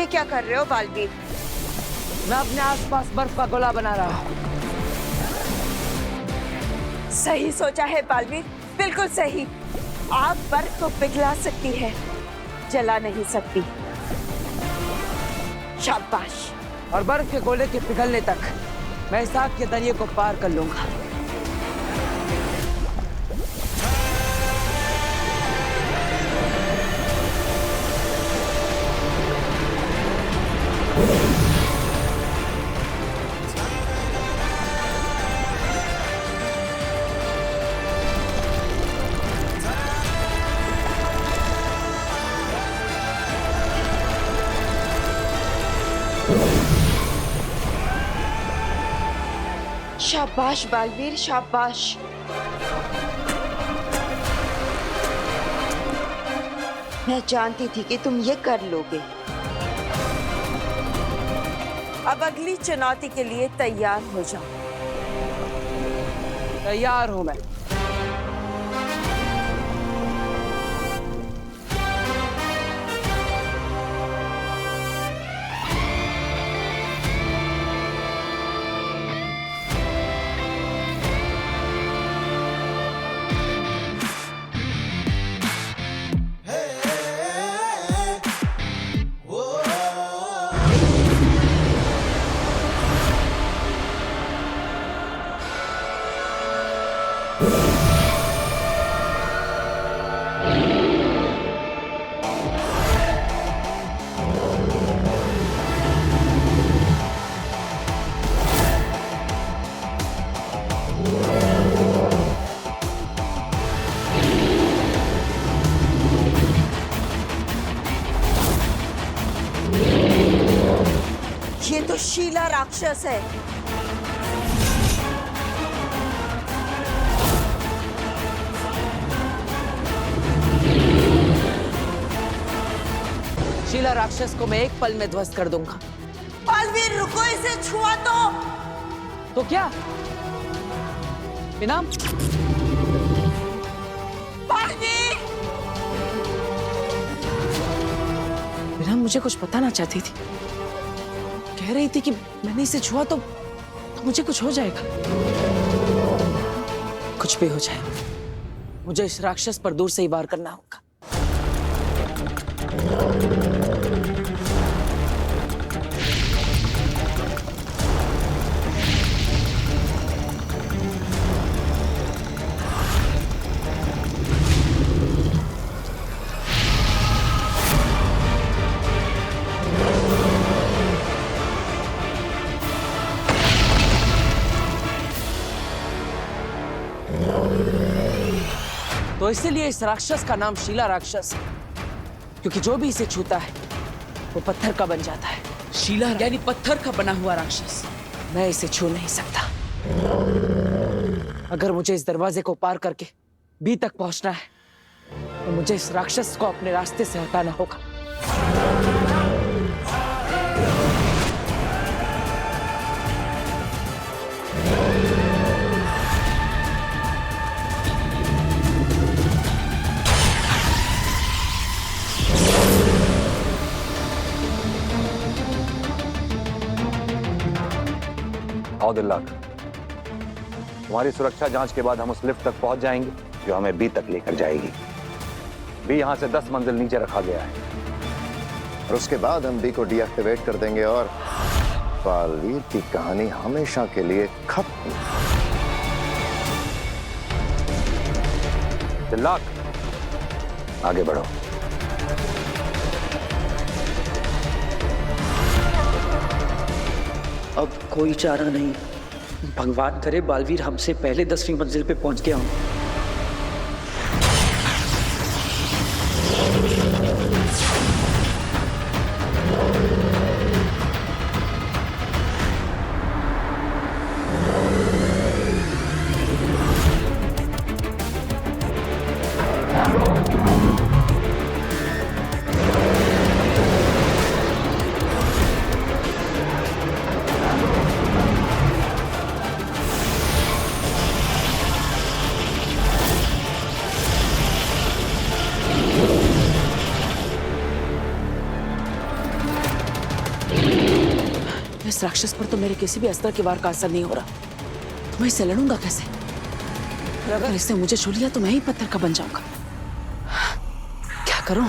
क्या कर रहे हो बालवीर? मैं अपने आसपास बर्फ का गोला बना रहा हूँ। सही सोचा है बालवीर, बिल्कुल सही। आग बर्फ को पिघला सकती है, जला नहीं सकती। शाबाश। और बर्फ के गोले के पिघलने तक मैं इस आग के दरिये को पार कर लूंगा। शाबाश बालवीर, शाबाश। मैं जानती थी कि तुम ये कर लोगे। अब अगली चुनौती के लिए तैयार हो जाओ। तैयार हूं मैं। ये तो शीला राक्षस है। शीला राक्षस को मैं एक पल में ध्वस्त कर दूंगा। बालवीर रुको, इसे छुआ तो क्या बिना बालवीर! बिना मुझे कुछ बताना चाहती थी। कह रही थी कि मैंने इसे छुआ तो मुझे कुछ हो जाएगा। कुछ भी हो जाए, मुझे इस राक्षस पर दूर से ही वार करना होगा। तो इसीलिए इस राक्षस का नाम शीला राक्षस है, क्योंकि जो भी इसे छूता है वो पत्थर का बन जाता है। शीला यानी पत्थर का बना हुआ राक्षस। मैं इसे छू नहीं सकता। अगर मुझे इस दरवाजे को पार करके बी तक पहुंचना है तो मुझे इस राक्षस को अपने रास्ते से हटाना होगा। आओ दिल्लाक, तुम्हारी सुरक्षा जांच के बाद हम उस लिफ्ट तक पहुंच जाएंगे जो हमें बी तक लेकर जाएगी। बी यहां से 10 मंजिल नीचे रखा गया है और उसके बाद हम बी को डीएक्टिवेट कर देंगे और बालवीर की कहानी हमेशा के लिए खत्म। दिल्लाक, आगे बढ़ो। अब कोई चारा नहीं। भगवान करे बालवीर हमसे पहले 10वीं मंजिल पे पहुंच गया हूं। इस राक्षस पर तो मेरे किसी भी अस्त्र के वार का असर नहीं हो रहा, तो मैं इससे लड़ूंगा कैसे? और अगर इसने मुझे छू लिया तो मैं ही पत्थर का बन जाऊंगा। क्या करूं?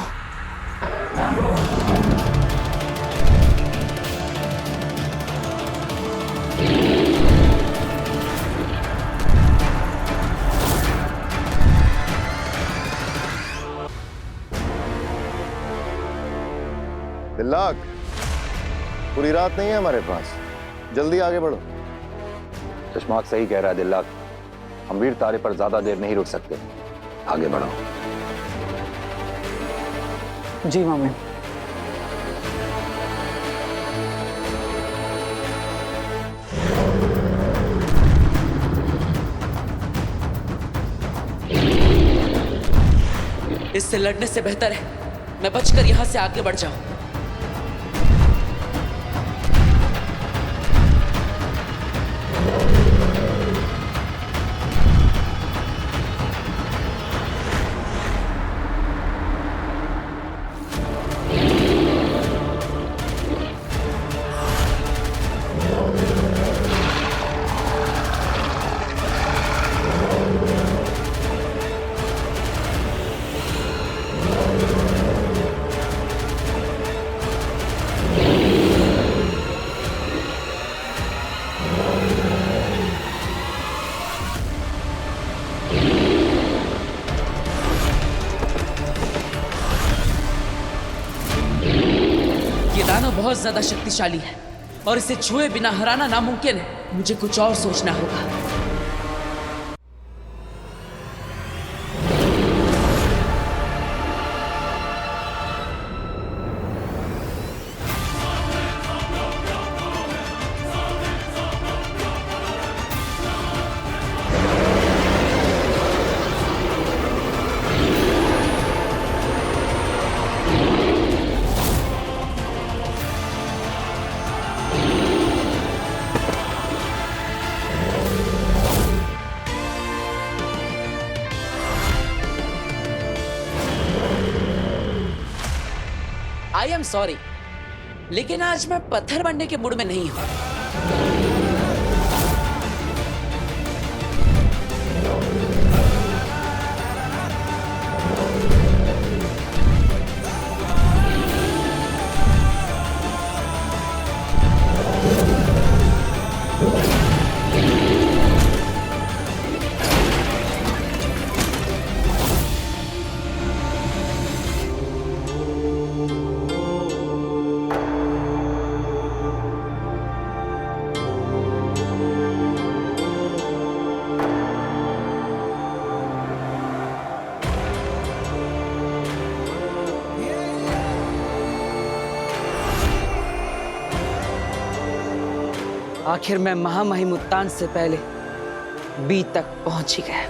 दिल्लाक, पूरी रात नहीं है हमारे पास, जल्दी आगे बढ़ो। चश्माक सही कह रहा है दिल्लाक, हम वीर तारे पर ज्यादा देर नहीं रुक सकते, आगे बढ़ो। जी मामे। इससे लड़ने से बेहतर है मैं बचकर यहां से आगे बढ़ जाऊं। बहुत ज्यादा शक्तिशाली है और इसे छुए बिना हराना नामुमकिन है। मुझे कुछ और सोचना होगा। आई एम सॉरी, लेकिन आज मैं पत्थर बनने के मूड में नहीं हूं। आखिर मैं महामहिम उत्तान से पहले बी तक पहुंच ही गया।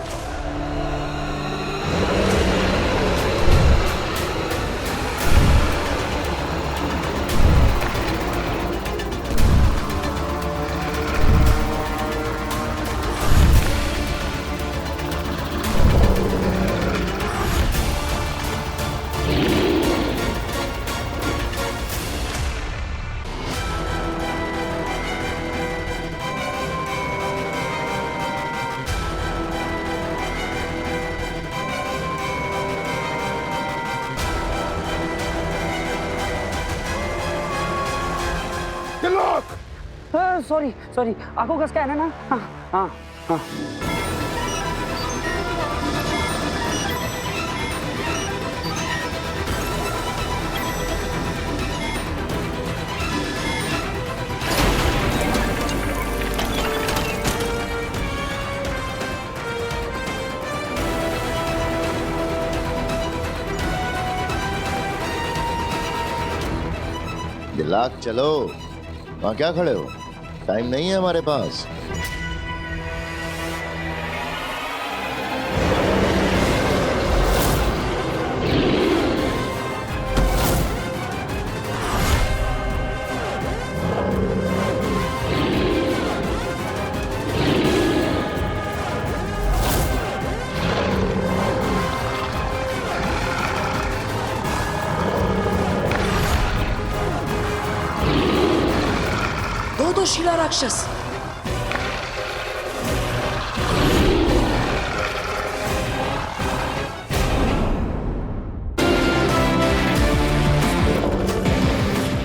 सॉरी सॉरी, आंखों का स्कैन है ना? हाँ हाँ हाँ। दिल्लाक चलो, वहां क्या खड़े हो? टाइम नहीं है हमारे पास। दुशीला राक्षस।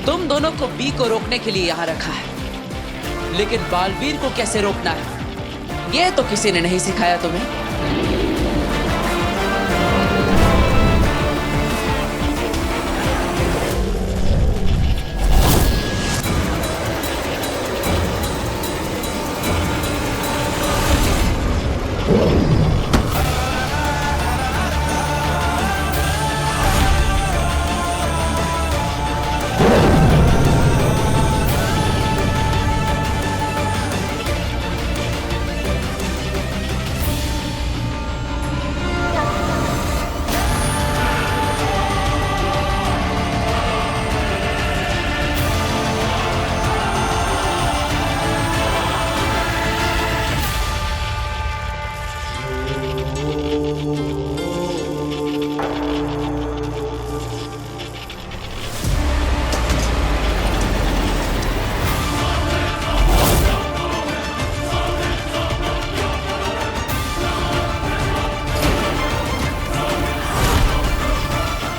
तुम दोनों को बी को रोकने के लिए यहां रखा है, लेकिन बालवीर को कैसे रोकना है ये तो किसी ने नहीं सिखाया तुम्हें।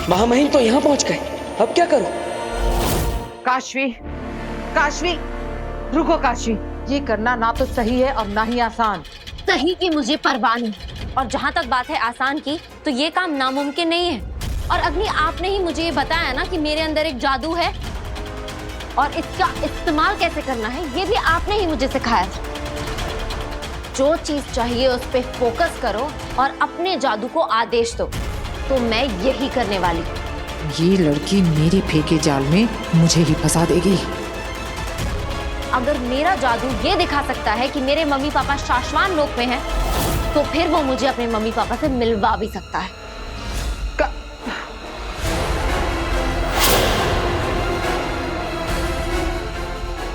महामहिम तो यहाँ पहुंच गए, अब क्या करूं? काशवी, काशवी, रुको काशवी, ये करना ना तो सही है और ना ही आसान। सही की मुझे परवाह नहीं, और जहाँ तक बात है आसान की, तो ये काम नामुमकिन नहीं है। और अग्नि, आपने ही मुझे ये बताया ना कि मेरे अंदर एक जादू है और इसका इस्तेमाल कैसे करना है ये भी आपने ही मुझे सिखाया था। जो चीज चाहिए उस पे फोकस करो और अपने जादू को आदेश दो, तो मैं यही करने वाली। ये लड़की मेरे फेंके जाल में मुझे ही फंसा देगी। अगर मेरा जादू ये दिखा सकता है कि मेरे मम्मी पापा शाश्वान लोक में हैं, तो फिर वो मुझे अपने मम्मी पापा से मिलवा भी सकता है।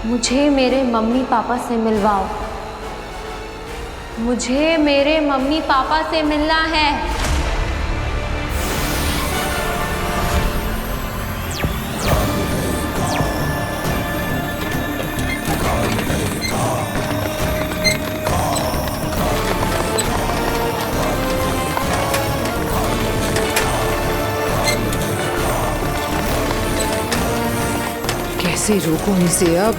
मुझे मेरे मम्मी पापा से मिलवाओ, मुझे मेरे मम्मी पापा से मिलना है। कैसे रोकूं इसे अब?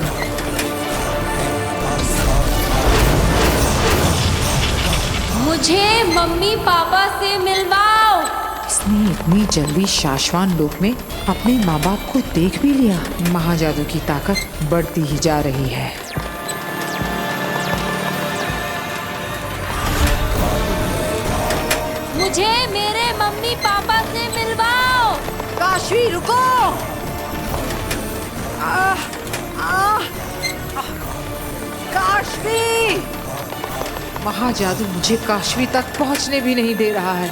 मुझे मम्मी पापा से मिलवाओ। इसने इतनी जल्दी शाश्वान लोक में अपने माँ बाप को देख भी लिया। महाजादू की ताकत बढ़ती ही जा रही है। मुझे मेरे मम्मी पापा से मिलवाओ। काशवी रुको। काशवी, महाजादू मुझे काशवी तक पहुँचने भी नहीं दे रहा है।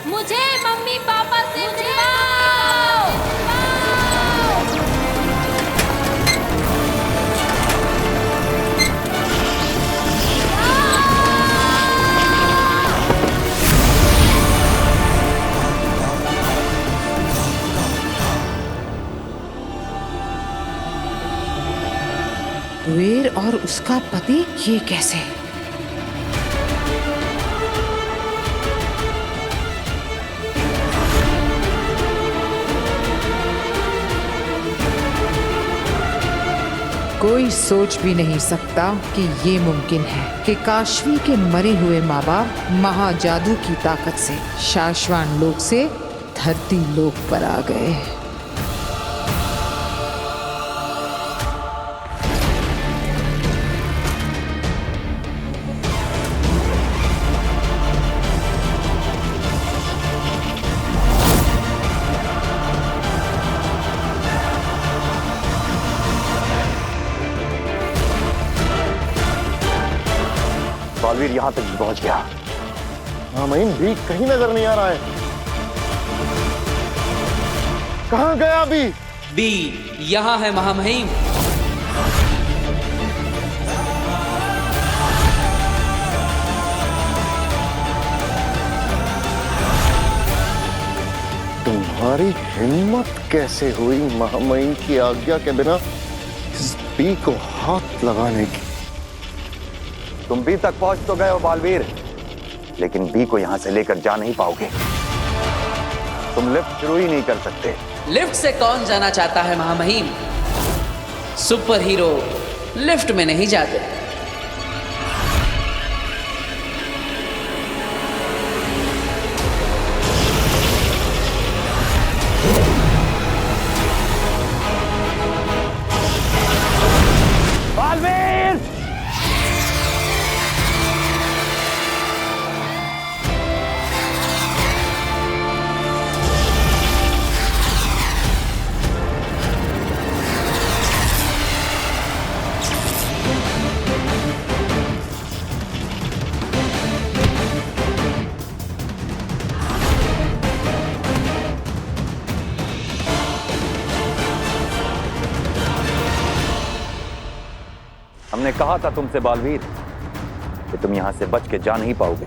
मुझे मम्मी पापा से मिलवाओ। कुबेर और उसका पति, ये कैसे? कोई सोच भी नहीं सकता कि ये मुमकिन है कि काशवी के मरे हुए माँ बाप महाजादू की ताकत से शाश्वान लोक से धरती लोक पर आ गए। बालवीर यहाँ तक पहुँच गया। महामहिम भी कहीं नजर नहीं आ रहा है। कहाँ गया अभी? बी यहाँ है महामहिम। तुम्हारी हिम्मत कैसे हुई महामहिम की आज्ञा के बिना इस बी को हाथ लगाने की। तुम बी तक पहुंच तो गए हो बालवीर, लेकिन बी को यहां से लेकर जा नहीं पाओगे। तुम लिफ्ट शुरू ही नहीं कर सकते। लिफ्ट से कौन जाना चाहता है महामहिम? सुपर हीरो लिफ्ट में नहीं जाते। बालवीर! हमने कहा था तुमसे बालवीर कि तुम यहां से बच के जा नहीं पाओगे।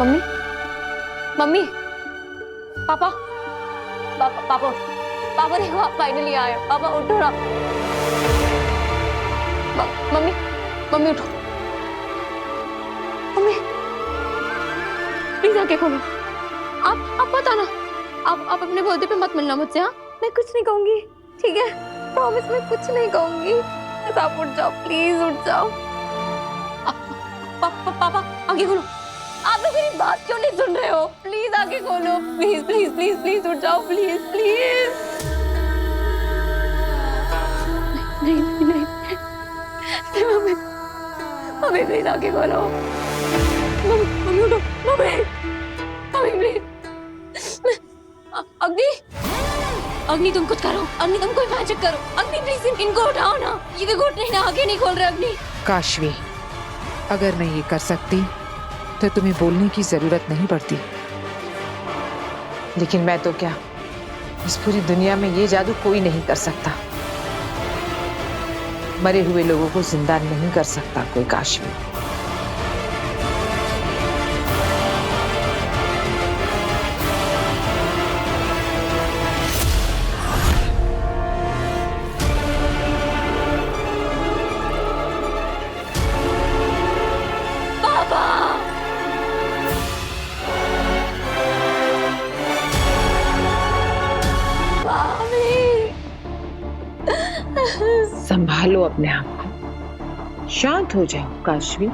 मम्मी, मम्मी, पापा, पापा, पापा, पापा देखो आप फाइनली आए हो। पापा उठो ना। मम्मी, मम्मी उठो। मम्मी, प्लीज आके खोलो। आप मत आना। आप अपने बर्थडे पे मत मिलना मुझसे। हाँ, मैं कुछ नहीं कहूंगी, ठीक है? प्रॉमिस, मैं कुछ नहीं कहूंगी। बस आप उठ जाओ, प्लीज उठ जाओ। पापा आगे खोलो। आप लोग मेरी बात क्यों नहीं सुन रहे हो? प्लीज आगे खोलो, प्लीज प्लीज प्लीज प्लीज उठ जाओ, प्लीज प्लीज। नहीं नहीं नहीं, मम्मी, मम्मी प्लीज आगे खोलो। मम्मी उठो, मम्मी, मम्मी प्लीज। अग्नि, अग्नि तुम कुछ करो। अग्नि तुम कोई मैजिक करो। अग्नि प्लीज इनको उठाओ ना। ये देखो उठ नहीं, आगे नहीं खोल रहे अग्नि। काशवी, अगर मैं ये कर सकती तो तुम्हें बोलने की जरूरत नहीं पड़ती। लेकिन मैं तो क्या, इस पूरी दुनिया में ये जादू कोई नहीं कर सकता। मरे हुए लोगों को जिंदा नहीं कर सकता कोई काशवी। संभालो अपने आप को, शांत हो जाओ काशवी,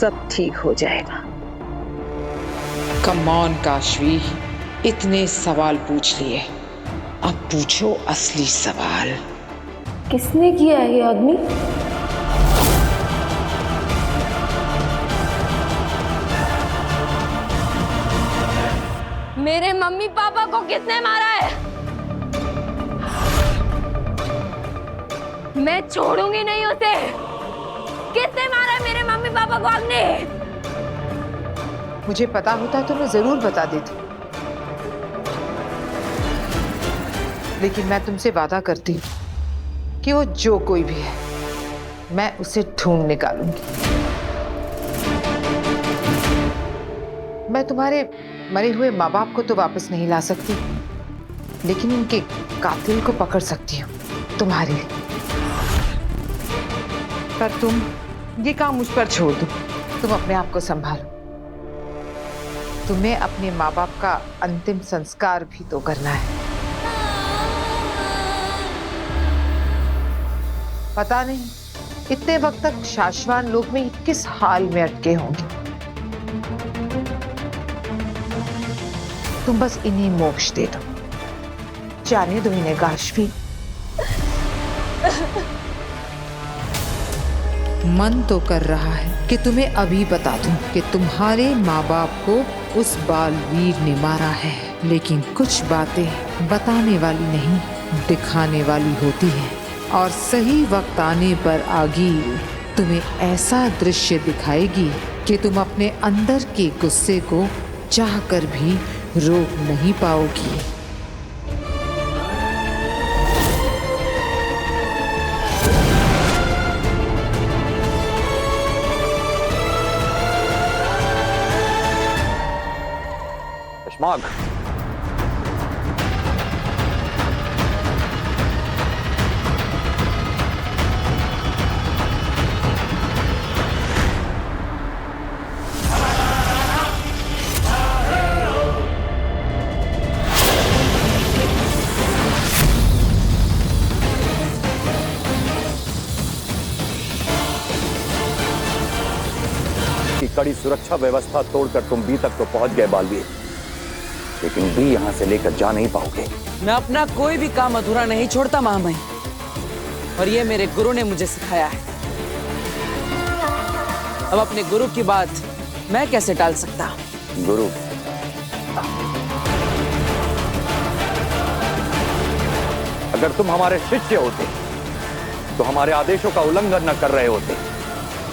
सब ठीक हो जाएगा। कम ऑन काशवी, इतने सवाल पूछ लिए, अब पूछो असली सवाल। किसने किया है ये अग्नि? मेरे मम्मी पापा को किसने मारा है? मैं छोड़ूंगी नहीं उसे। किसने मारा है मेरे मम्मी पापा को? अग्नि। मुझे पता होता तो मैं जरूर बता देती, लेकिन मैं तुमसे वादा करती हूँ कि वो जो कोई भी है, मैं उसे ढूंढ निकालूंगी। मैं तुम्हारे मरे हुए माँ बाप को तो वापस नहीं ला सकती, लेकिन उनके कातिल को पकड़ सकती हूँ तुम्हारे लिए। पर तुम ये काम मुझ पर छोड़ दो। तुम अपने आप को संभालो। तुम्हें अपने माँ बाप का अंतिम संस्कार भी तो करना है। पता नहीं इतने वक्त तक शाश्वान लोक में किस हाल में अटके होंगे। तुम बस इन्हें मोक्ष दे दो, जाने दो इन्हें काशवी। मन तो कर रहा है कि तुम्हें अभी बता दूं कि तुम्हारे माँ बाप को उस बालवीर ने मारा है, लेकिन कुछ बातें बताने वाली नहीं, दिखाने वाली होती हैं, और सही वक्त आने पर आगे तुम्हें ऐसा दृश्य दिखाएगी कि तुम अपने अंदर के गुस्से को चाहकर भी रोक नहीं पाओगी। चश्माक, की कड़ी सुरक्षा व्यवस्था तोड़कर तुम बी तक तो पहुंच गए बालवीर, लेकिन बी यहां से लेकर जा नहीं पाओगे। मैं अपना कोई भी काम अधूरा नहीं छोड़ता महामहिम, और ये मेरे गुरु ने मुझे सिखाया है। अब अपने गुरु की बात मैं कैसे टाल सकता? गुरु, अगर तुम हमारे शिष्य होते तो हमारे आदेशों का उल्लंघन न कर रहे होते,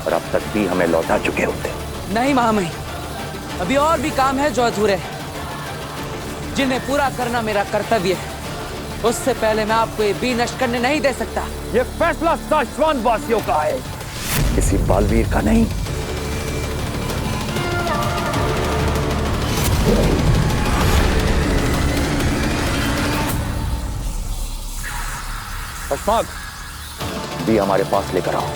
और अब तक भी हमें लौटा चुके होते। नहीं महामहिम, अभी और भी काम है जो अधूरे हैं, जिन्हें पूरा करना मेरा कर्तव्य है। उससे पहले मैं आपको ये बी नष्ट करने नहीं दे सकता। ये फैसला साशवान वासियों का है, किसी बालवीर का नहीं। चश्माक, बी हमारे पास लेकर आओ।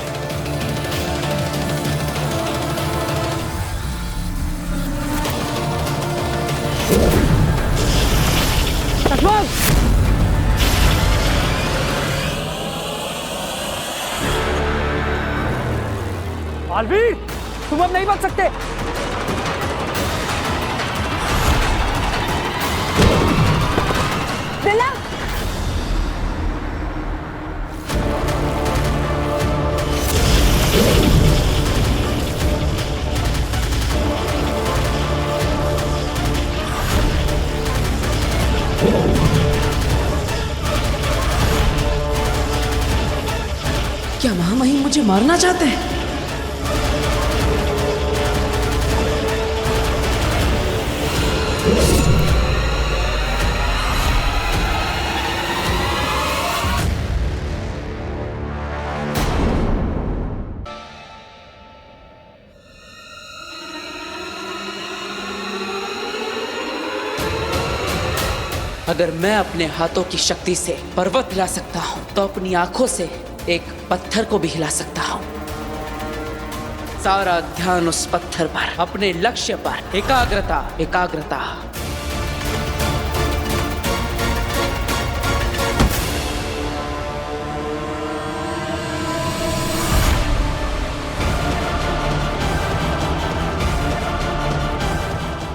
बालवीर, तुम अब नहीं बच सकते। बिल्ला, क्या महामहिम मुझे मारना चाहते हैं? अगर मैं अपने हाथों की शक्ति से पर्वत हिला सकता हूं, तो अपनी आंखों से एक पत्थर को भी हिला सकता हूं। सारा ध्यान उस पत्थर पर, अपने लक्ष्य पर। एकाग्रता, एकाग्रता।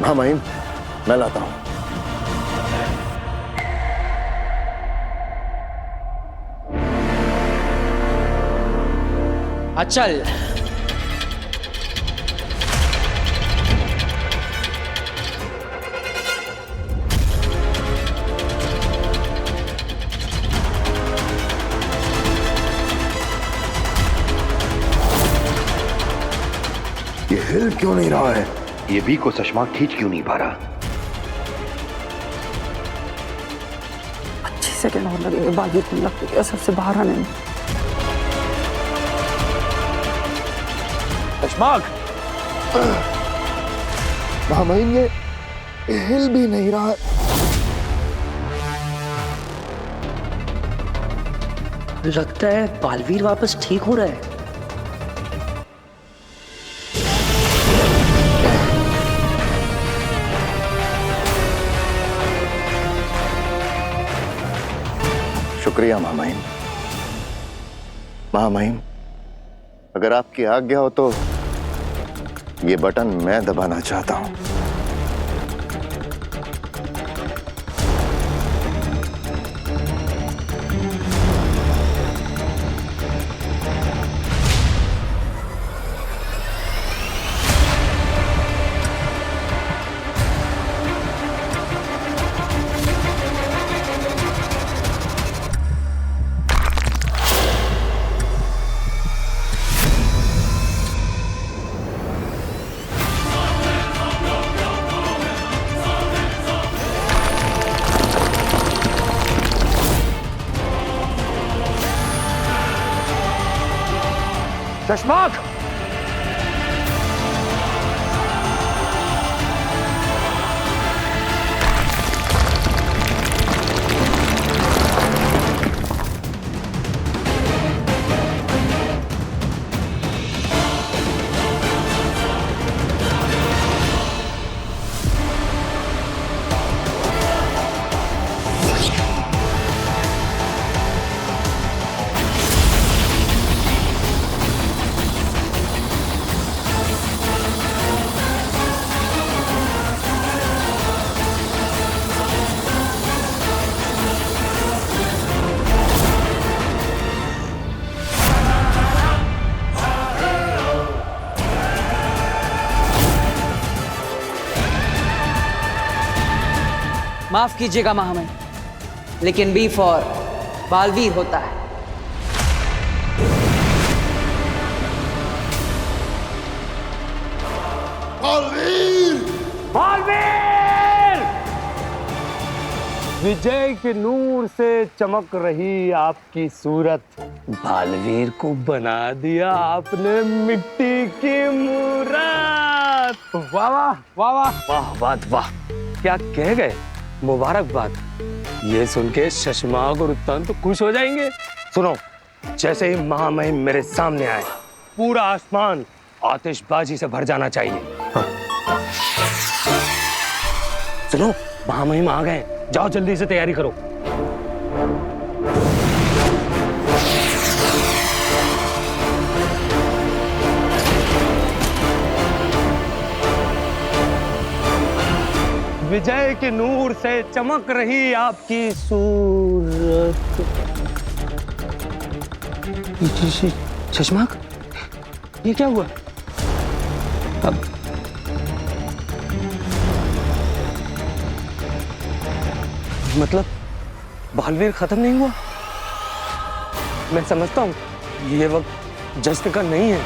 महामहिम, मैं लाता हूं। अचल, ये हिल क्यों नहीं रहा है? ये बी को चश्माक खींच क्यों नहीं पा रहा? 25 सेकंड और लगेंगे बालवीर को लग के असर से बाहर आने में। चश्माक, महामहिम, ये हिल भी नहीं रहा है। लगता है बालवीर वापस ठीक हो रहा है। शुक्रिया महामहिम। महामहिम, अगर आपकी आज्ञा हो तो ये बटन मैं दबाना चाहता हूं। चश्माक, माफ कीजिएगा महामहिम, लेकिन बी फॉर बालवीर होता है। विजय के नूर से चमक रही आपकी सूरत, बालवीर को बना दिया आपने मिट्टी की मूरत। वाह वाह वाह वाह वाह वाह वाह, क्या कह गए, मुबारकबाद। ये सुन के शशमाक और उत्तान तो खुश हो जाएंगे। सुनो, जैसे ही महामहिम मेरे सामने आए, पूरा आसमान आतिशबाजी से भर जाना चाहिए। हाँ। सुनो, महामहिम आ गए, जाओ जल्दी से तैयारी करो। विजय के नूर से चमक रही आपकी सूरत। शशमाक, ये क्या हुआ? अब मतलब बालवीर खत्म नहीं हुआ? मैं समझता हूं ये वक्त जश्न का नहीं है।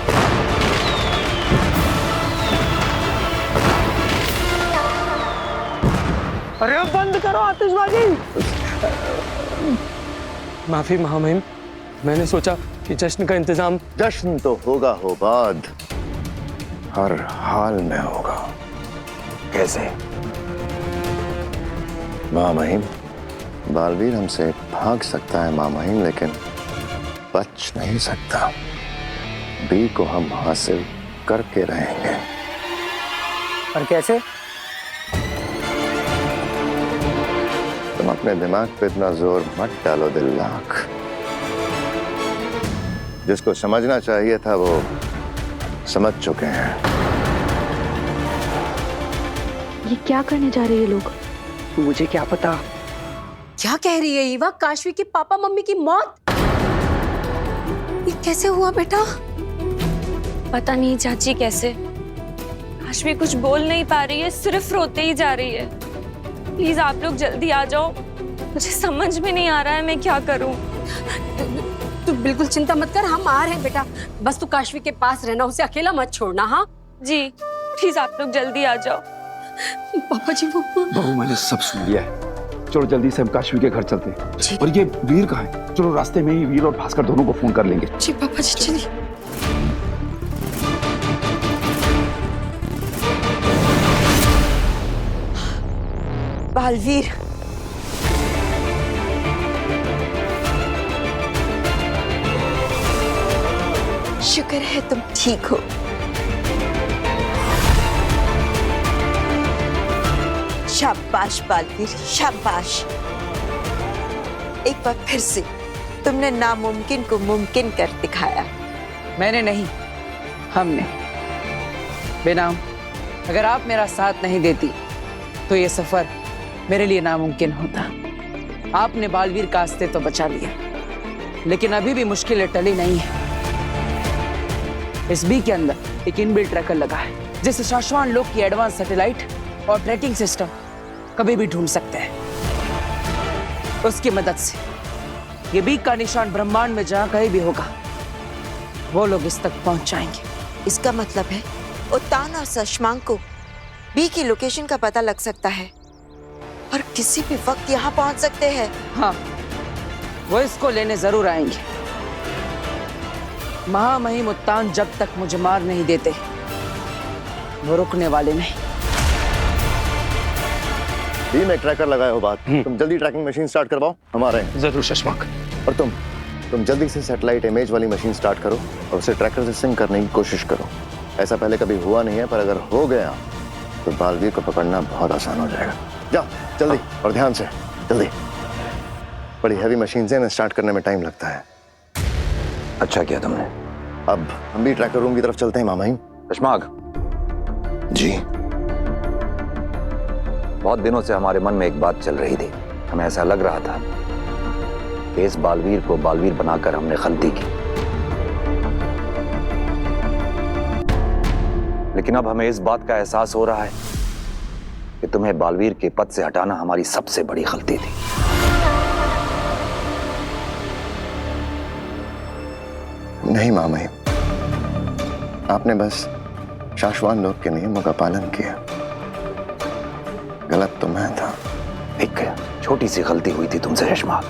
अरे बंद करो आतिशबाजी। माफी महामहिम, मैंने सोचा कि जश्न का इंतजाम। जश्न तो होगा हो बाद, हर हाल में होगा। कैसे? महामहिम, बालवीर हमसे भाग सकता है महामहिम, लेकिन बच नहीं सकता। बी को हम हासिल करके रहेंगे। और कैसे? तुम अपने दिमाग पे इतना जोर मत डालो दिल्लाख। जिसको समझना चाहिए था वो समझ चुके हैं। ये क्या करने जा रहे हैं लोग? मुझे क्या पता। क्या कह रही है ईवा? काशवी की पापा मम्मी की मौत? ये कैसे हुआ बेटा? पता नहीं चाची कैसे। काशवी कुछ बोल नहीं पा रही है, सिर्फ रोते ही जा रही है। प्लीज आप लोग जल्दी आ जाओ, मुझे समझ में नहीं आ रहा है मैं क्या करूं। तू बिल्कुल चिंता मत कर, हम आ रहे हैं बेटा। बस तू काशवी के पास रहना, उसे अकेला मत छोड़ना। हाँ जी, प्लीज आप लोग जल्दी आ जाओ। पापा जी वो बहू, मैंने सब सुन लिया है। चलो जल्दी से हम काशवी के घर चलते हैं। और ये वीर कहाँ है? चलो रास्ते में ही वीर और भास्कर दोनों को फोन कर लेंगे। जी पापा जी चलिए। बालवीर, शुक्र है तुम ठीक हो। शाबाश बालवीर, शाबाश। एक बार फिर से तुमने नामुमकिन को मुमकिन कर दिखाया। मैंने नहीं, हमने। बेनाम, अगर आप मेरा साथ नहीं देती तो ये सफर मेरे लिए नामुमकिन होता। आपने बालवीर का अस्तित्व तो बचा लिया, लेकिन अभी भी मुश्किलें टली नहीं है। इस बी के अंदर एक इनबिल्ट ट्रैकर लगा है, जिसे शाश्वान लोग की एडवांस सैटेलाइट और ट्रैकिंग सिस्टम कभी भी ढूंढ सकते हैं। उसकी मदद से ये बी का निशान ब्रह्मांड में जहां कहीं भी होगा, वो लोग इस तक पहुंच जाएंगे। इसका मतलब है उत्तान और शशमाक को बी की लोकेशन का पता लग सकता है और किसी भी वक्त यहाँ पहुंच सकते हैं। हाँ, वो इसको लेने जरूर आएंगे। महामहिम उत्तान जब तक मुझे मार नहीं देते, वो रुकने वाले नहीं। बी में ट्रैकर लगाए हो बात, तुम जल्दी ट्रैकिंग मशीन स्टार्ट करवाओ, हम आ रहे हैं। जरूर शशमाक। और तुम जल्दी से सैटेलाइट इमेज वाली मशीन स्टार्ट करो और उसे ट्रैकर से सिंक करने की कोशिश करो। ऐसा पहले कभी हुआ नहीं है, पर अगर हो गया तो बालवीर को पकड़ना बहुत आसान हो जाएगा। जाओ जल्दी और ध्यान से, जल्दी। बड़ी हैवी मशीन से स्टार्ट करने में टाइम लगता है। अच्छा किया तुमने। अब हम भी ट्रैकर रूम की तरफ चलते हैं मामाहिम। शशमाक जी। बहुत दिनों से हमारे मन में एक बात चल रही थी। हमें ऐसा लग रहा था कि इस बालवीर को बालवीर बनाकर हमने गलती की, लेकिन अब हमें इस बात का एहसास हो रहा है कि तुम्हें बालवीर के पद से हटाना हमारी सबसे बड़ी गलती थी। नहीं मामई, आपने बस शाश्वान लोग के नियमों का पालन किया। गलत तो मैं था। एक छोटी सी गलती हुई थी तुमसे शशमाक,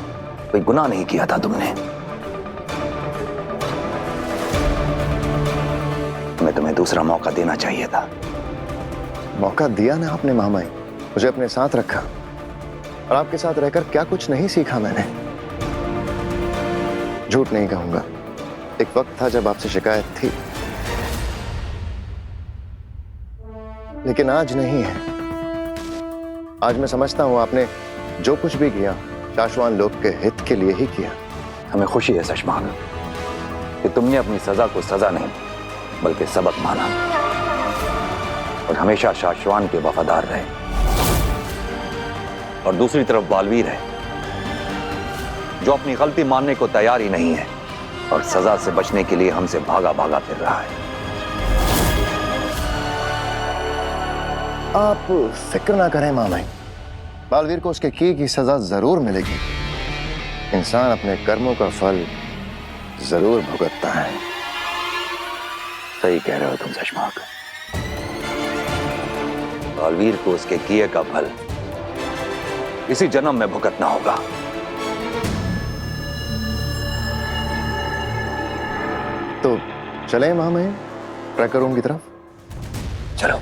कोई गुनाह नहीं किया था तुमने। तुम्हें दूसरा मौका देना चाहिए था। मौका दिया ना आपने मामाई, मुझे अपने साथ रखा, और आपके साथ रहकर क्या कुछ नहीं सीखा मैंने। झूठ नहीं कहूंगा, एक वक्त था जब आपसे शिकायत थी, लेकिन आज नहीं है। आज मैं समझता हूं आपने जो कुछ भी किया शाश्वान लोग के हित के लिए ही किया। हमें खुशी है शशमाक कि तुमने अपनी सजा को सजा नहीं बल्कि सबक माना और हमेशा शाश्वान के वफादार रहे। और दूसरी तरफ बालवीर है जो अपनी गलती मानने को तैयार ही नहीं है और सजा से बचने के लिए हमसे भागा भागा फिर रहा है। आप फिक्र ना करें मामाई, बालवीर को उसके किए की सजा जरूर मिलेगी। इंसान अपने कर्मों का फल जरूर भुगतता है। सही कह रहे हो तुम शशमाक। बालवीर को उसके किए का फल इसी जन्म में भुगतना होगा। तो चले मामाई ट्रैकर रूम की तरफ। चलो।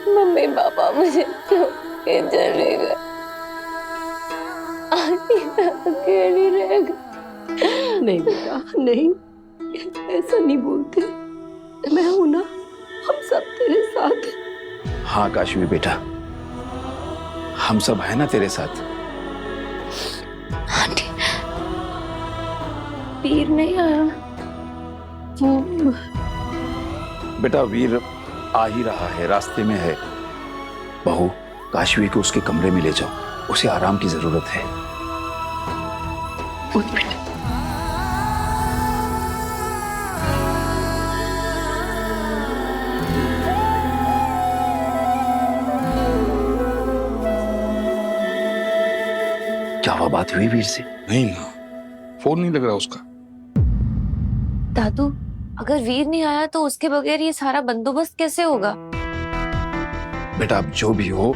मम्मी पापा मुझे क्यों चले गए? अकेली रह गई। नहीं बेटा नहीं, ऐसा नहीं बोलते। मैं हूं ना, हम सब तेरे साथ हैं। हाँ काशवी बेटा, हम सब है ना तेरे साथ। आंटी, वीर नहीं आया? बेटा वीर आ ही रहा है, रास्ते में है। बहू, काशवी को उसके कमरे में ले जाओ, उसे आराम की जरूरत है। उठ बेटा। क्या हुआ, बात हुई वीर से? नहीं ना, फोन नहीं लग रहा उसका। दादू, अगर वीर नहीं आया तो उसके बगैर ये सारा बंदोबस्त कैसे होगा? बेटा अब जो भी हो,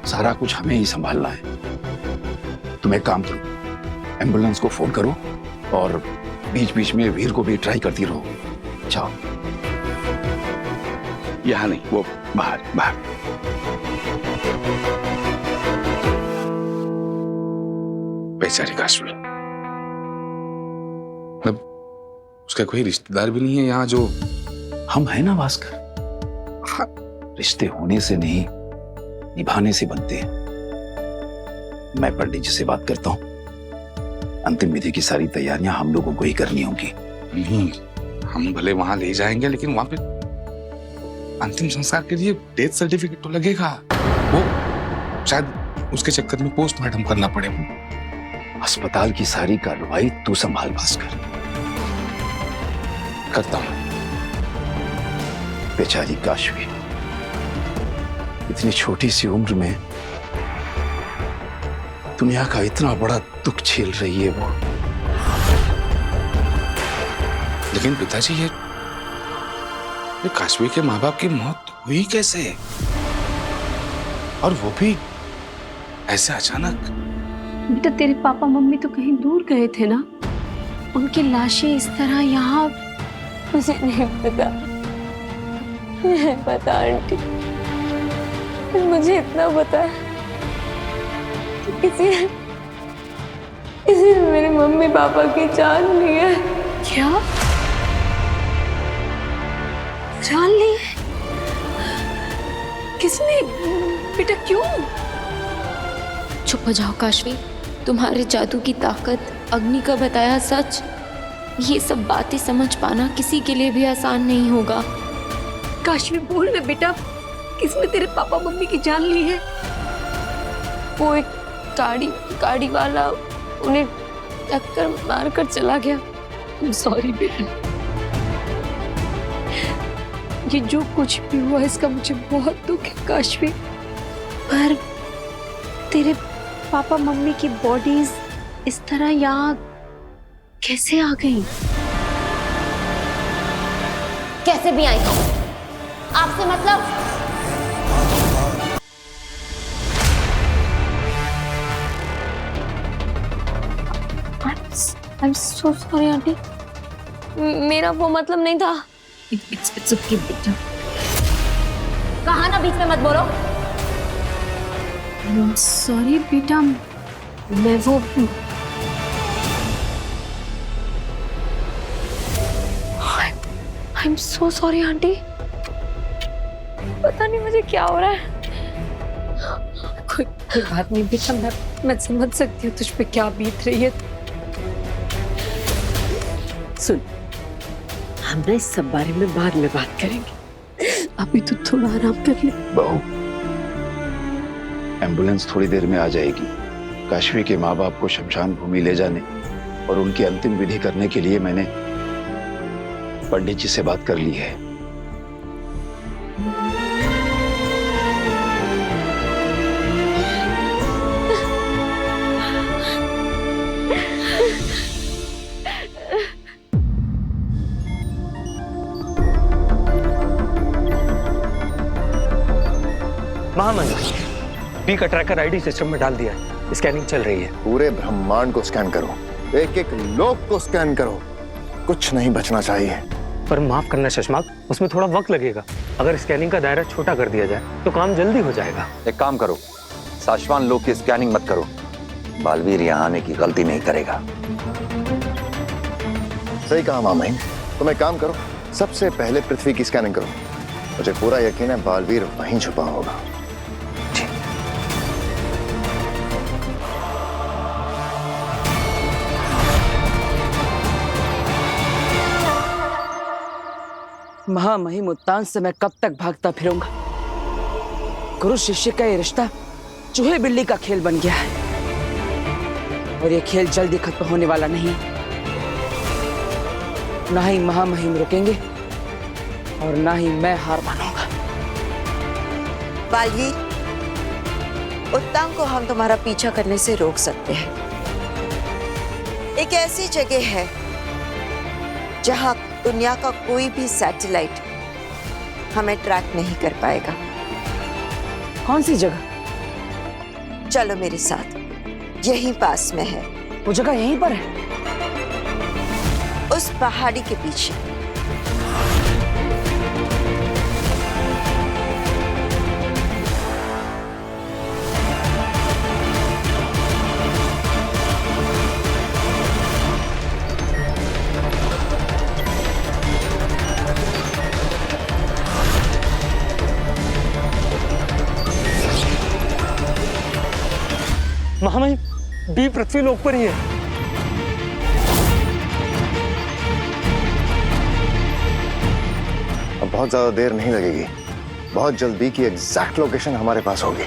सारा कुछ हमें ही संभालना है। तुम एक काम करो, एम्बुलेंस को फोन करो और बीच बीच में वीर को भी ट्राई करती रहो। जाओ। यहाँ नहीं, वो बाहर बाहर। बेचारी काशवी, मतलब उसका कोई रिश्तेदार भी नहीं है यहाँ जो। हम है ना भास्कर। रिश्ते होने से नहीं, निभाने से बनते हैं। मैं पंडित जी से बात करता हूँ, अंतिम विधि की सारी तैयारियां हम लोगों को ही करनी होंगी। नहीं, हम भले वहां ले जाएंगे, लेकिन वहां पे अंतिम संस्कार के लिए डेथ सर्टिफिकेट तो लगेगा। वो शायद उसके चक्कर में पोस्टमार्टम करना पड़े। अस्पताल की सारी कार्रवाई तू संभाल भास्कर। करता हूं। बेचारी काशवी, इतनी छोटी सी उम्र में दुनिया का इतना बड़ा दुख झेल रही है वो। लेकिन पिताजी, ये काशवी के माँ बाप की मौत हुई कैसे? और वो भी ऐसे अचानक? बेटा तेरे पापा मम्मी तो कहीं दूर गए थे ना, उनकी लाशें इस तरह यहाँ। मुझे नहीं पता, नहीं पता आंटी। मुझे इतना पता है कि किसी ने मेरे मम्मी पापा की जान ली है। क्या जान ली? किसने? बेटा क्यों? चुप हो जाओ काशवी, तुम्हारे जादू की ताकत, अग्नि का बताया सच, ये सब बातें समझ पाना किसी के लिए भी आसान नहीं होगा। काशवी बोल ना बेटा, किसने तेरे पापा मम्मी की जान ली है? वो एक गाड़ी वाला उन्हें टक्कर मारकर चला गया। सॉरी बेटा, ये जो कुछ भी हुआ इसका मुझे बहुत दुख है काशवी, पर तेरे पापा मम्मी की बॉडीज इस तरह यहाँ कैसे आ गई? कैसे भी आई हो, आपसे मतलब? I'm so sorry आंटी, मेरा वो मतलब नहीं था। It's okay बेटा। कहा ना बीच में मत बोलो। सॉरी बेटा, मैं वो I'm so sorry आंटी, पता नहीं मुझे क्या हो रहा है। कोई बात नहीं बेटा, मैं समझ सकती हूँ तुझ पे क्या बीत रही है। सुन, हम ना इस सब बारे में बाद में बात करेंगे, अभी तो थोड़ा आराम कर ले। बहू, एम्बुलेंस थोड़ी देर में आ जाएगी। काशवी के माँ बाप को शमशान भूमि ले जाने और उनकी अंतिम विधि करने के लिए मैंने पंडित जी से बात कर ली है। महामंडल, बी का ट्रैकर आईडी सिस्टम में डाल दिया है, स्कैनिंग चल रही है। पूरे ब्रह्मांड को स्कैन करो, एक एक लोक को स्कैन करो, कुछ नहीं बचना चाहिए। पर माफ करना शशमाक, उसमें थोड़ा वक्त लगेगा। अगर स्कैनिंग का दायरा छोटा कर दिया जाए तो काम जल्दी हो जाएगा। एक काम करो, शाश्वान लोक की स्कैनिंग मत करो, बालवीर यहाँ आने की गलती नहीं करेगा। सही कहा मामही, तुम एक काम करो, सबसे पहले पृथ्वी की स्कैनिंग करो। मुझे पूरा यकीन है बालवीर वहीं छुपा होगा। महामहिम उत्तान से मैं कब तक भागता फिरूंगा? गुरु शिष्य का ये रिश्ता चूहे बिल्ली का खेल बन गया है और ये खेल जल्दी खत्म होने वाला नहीं। ना ही महामहिम रुकेंगे और ना ही मैं हार मानूंगा। बालवीर, उत्तान को हम तुम्हारा पीछा करने से रोक सकते हैं। एक ऐसी जगह है जहां दुनिया का कोई भी सैटेलाइट हमें ट्रैक नहीं कर पाएगा। कौन सी जगह? चलो मेरे साथ, यहीं पास में है। वो जगह यहीं पर है? उस पहाड़ी के पीछे। महामहिम, बी पृथ्वी लोक पर ही है। अब बहुत ज्यादा देर नहीं लगेगी, बहुत जल्दी की एग्जैक्ट लोकेशन हमारे पास होगी।